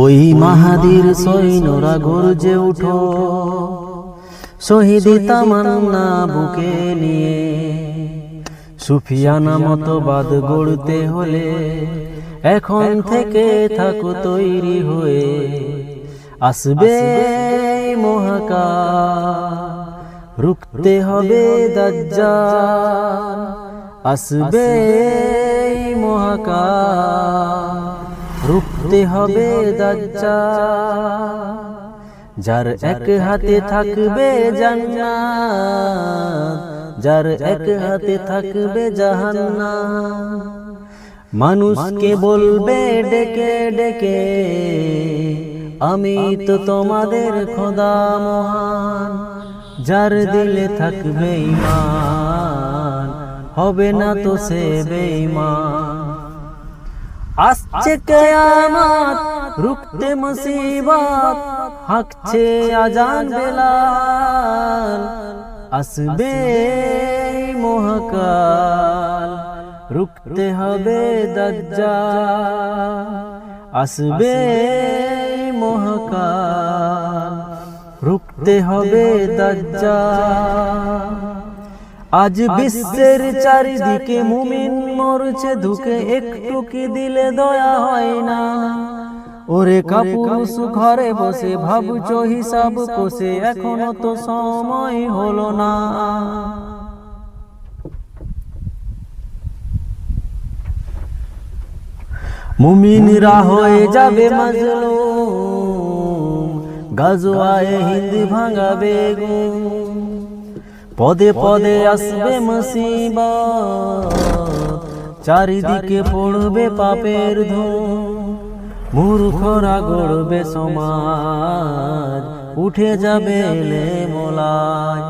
ওই মাহাদির সৈন্যরা গর্জে উঠো, শহীদ তামান্না বুকে নিয়ে। সুফিয়ানা মতবাদ গড়তে হলে এখন থেকে থাকো তৈরি হয়ে। আসবে মহাকাল, রুখতে হবে দাজ্জাল। আসবে মহাকাল, রুখতে হবে দাজ্জাল। যার এক হাতে থাকবে জান্নাত, যার এক হাতে থাকবে জাহান্নাম। মানুষকে বলবে ডেকে ডেকে, আমি তো তোমাদের খোদা মহান। যার দিলে থাকবে ঈমান, হবে না তো সে বেঈমান। আসছে কিয়ামত, রুখতে মুসিবত, হাঁকছে আজান বেলাল। আসবে মহাকাল, রুখতে হবে দাজ্জাল। আসবে মহাকাল, রুখতে হবে দাজ্জাল। আজ বিশ্বের চারিদিকে মুমিন মরছে ধুকে, একটু কি দিলে দয়া হয় না? ওরে কাপুরুষ ঘরে বসে ভাবছো হিসাব কষে, এখনো তো সময় হলো না। মুমিনরা হয়ে যাবে মাজলুম, গাজওয়ায়ে হিন্দ ভাঙাবে গুম। পদে পদে আসবে মুসিবত, চারিদিকে পড়বে পাপের ধুম। মূর্খরা গড়বে সমাজ, উঠে যাবে এলে মোলায়।